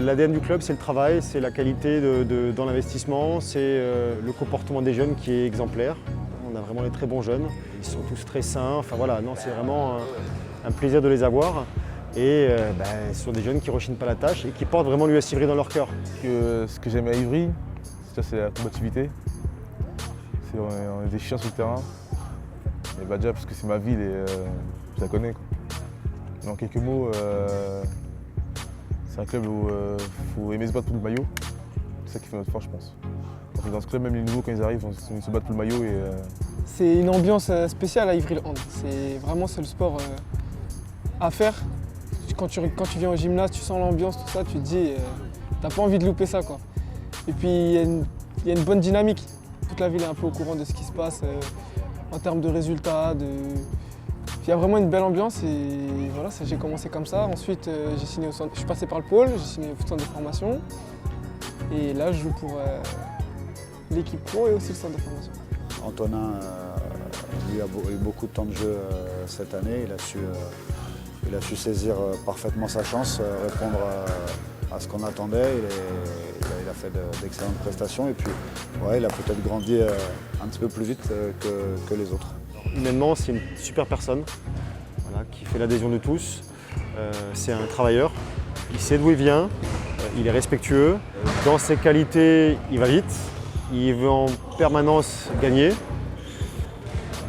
L'ADN du club, c'est le travail, c'est la qualité dans l'investissement, c'est le comportement des jeunes qui est exemplaire. On a vraiment des très bons jeunes, ils sont tous très sains, enfin voilà, non, c'est vraiment un plaisir de les avoir. Et ce sont des jeunes qui ne rechignent pas la tâche et qui portent vraiment l'US Ivry dans leur cœur. Ce que j'aime à Ivry, c'est la combativité. On est des chiens sur le terrain. Et déjà parce que c'est ma ville et je la connais, quoi. En quelques mots, c'est un club où il faut aimer se battre pour le maillot. C'est ça qui fait notre force, je pense. Dans ce club, même les nouveaux, quand ils arrivent, ils se battent pour le maillot. C'est une ambiance spéciale à Ivry-le-Hand. C'est le sport à faire. Quand tu viens au gymnase, tu sens l'ambiance, tout ça, tu te dis, t'as pas envie de louper ça, quoi. Et puis il y a une bonne dynamique. Toute la ville est un peu au courant de ce qui se passe en termes de résultats. Il y a vraiment une belle ambiance et voilà, j'ai commencé comme ça. Ensuite, j'ai signé je suis passé par le pôle, j'ai signé au centre de formation. Et là, je joue pour l'équipe pro et aussi le centre de formation. Antonin lui a eu beaucoup de temps de jeu cette année. Il a su saisir parfaitement sa chance, répondre à ce qu'on attendait. Il a fait d'excellentes prestations et puis ouais, il a peut-être grandi un petit peu plus vite que les autres. Humainement, c'est une super personne voilà, qui fait l'adhésion de tous. C'est un travailleur, il sait d'où il vient, il est respectueux. Dans ses qualités, il va vite, il veut en permanence gagner.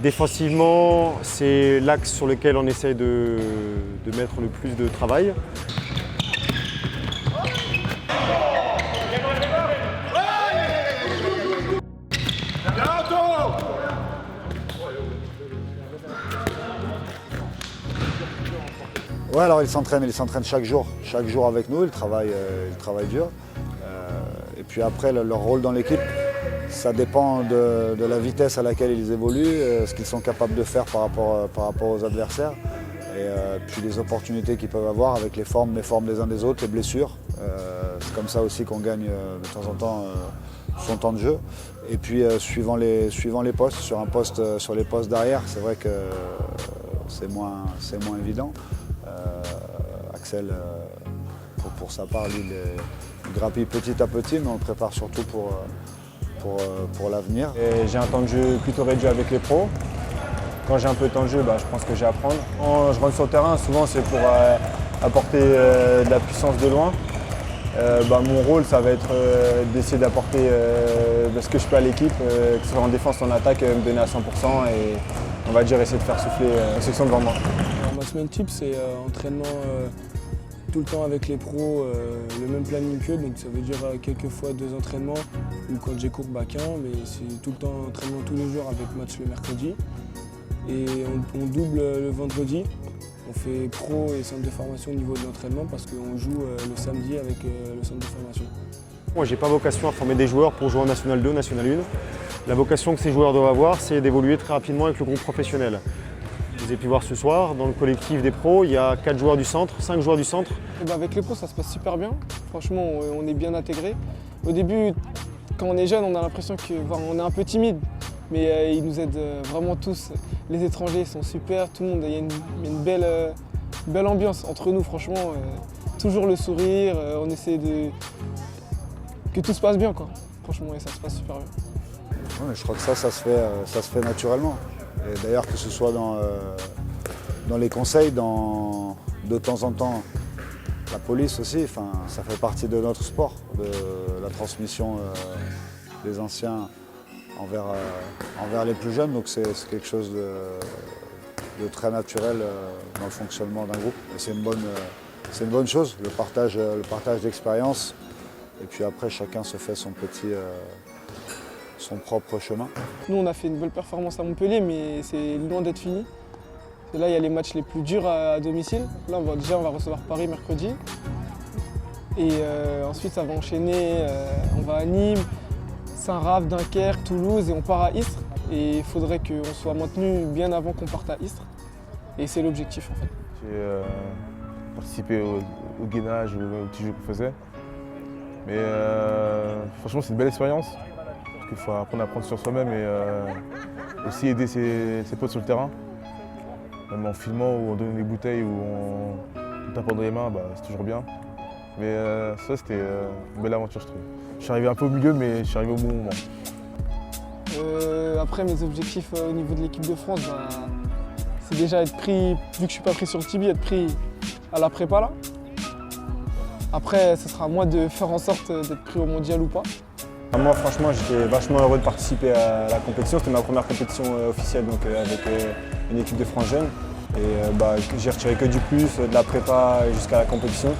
Défensivement, c'est l'axe sur lequel on essaie de mettre le plus de travail. Ouais, alors il s'entraîne chaque jour avec nous, il travaille dur. Et puis après, leur rôle dans l'équipe, ça dépend de la vitesse à laquelle ils évoluent, ce qu'ils sont capables de faire par rapport aux adversaires. Et puis les opportunités qu'ils peuvent avoir avec les formes des uns des autres, les blessures. C'est comme ça aussi qu'on gagne de temps en temps son temps de jeu. Et puis suivant les postes, sur les postes d'arrière, c'est vrai que c'est moins évident. Axel, pour sa part, lui, il grappille petit à petit, mais on le prépare surtout pour l'avenir. J'ai un temps de jeu plutôt réduit avec les pros. Quand j'ai un peu de temps de jeu, je pense que j'ai à apprendre. Quand je rentre sur le terrain, souvent c'est pour apporter de la puissance de loin. Mon rôle, ça va être d'essayer d'apporter ce que je peux à l'équipe, que ce soit en défense, en attaque, me donner à 100% et on va dire essayer de faire souffler la section devant moi. Ma semaine type, c'est entraînement tout le temps avec les pros, le même planning qu'eux, donc ça veut dire quelques fois 2 entraînements ou quand j'ai cours, qu'un, mais c'est tout le temps entraînement tous les jours avec match le mercredi. Et on double le vendredi. On fait pro et centre de formation au niveau de l'entraînement parce qu'on joue le samedi avec le centre de formation. Moi, je n'ai pas vocation à former des joueurs pour jouer en National 2, National 1. La vocation que ces joueurs doivent avoir, c'est d'évoluer très rapidement avec le groupe professionnel. Vous avez pu voir ce soir, dans le collectif des pros, il y a 4 joueurs du centre, 5 joueurs du centre. Avec les pros, ça se passe super bien. Franchement, on est bien intégrés. Au début, quand on est jeune, on a l'impression qu'on est un peu timide. Mais ils nous aident vraiment tous. Les étrangers sont super, tout le monde, il y a une belle ambiance entre nous, franchement. Toujours le sourire, on essaie que tout se passe bien, quoi. Franchement, et ça se passe super bien. Ouais, je crois que ça se fait naturellement. Et d'ailleurs, que ce soit dans les conseils, de temps en temps, la police aussi, ça fait partie de notre sport, de la transmission des anciens envers les plus jeunes. Donc c'est quelque chose de très naturel dans le fonctionnement d'un groupe. Et c'est une bonne chose, le partage d'expérience. Et puis après, chacun se fait son propre chemin. Nous, on a fait une belle performance à Montpellier, mais c'est loin d'être fini. Et là, il y a les matchs les plus durs à domicile. Là, on va recevoir Paris mercredi. Et ensuite, ça va enchaîner. On va à Nîmes, Saint-Raph, Dunkerque, Toulouse et on part à Istres. Et il faudrait qu'on soit maintenu bien avant qu'on parte à Istres. Et c'est l'objectif, en fait. J'ai participé au gainage, au petit jeu qu'on faisait. Mais franchement, c'est une belle expérience. Parce qu'il faut apprendre à prendre sur soi-même et aussi aider ses potes sur le terrain. Même en filmant ou en donnant des bouteilles ou en tapant dans les mains, c'est toujours bien. Mais ça, c'était une belle aventure, je trouve. Je suis arrivé un peu au milieu, mais je suis arrivé au bon moment. Après, mes objectifs au niveau de l'équipe de France, c'est déjà être pris, vu que je ne suis pas pris sur le Tibi, être pris à la prépa là. Après, ce sera à moi de faire en sorte d'être pris au mondial ou pas. Moi, franchement, j'étais vachement heureux de participer à la compétition. C'était ma première compétition officielle donc, avec une équipe de France jeune. Et j'ai retiré que du plus, de la prépa jusqu'à la compétition.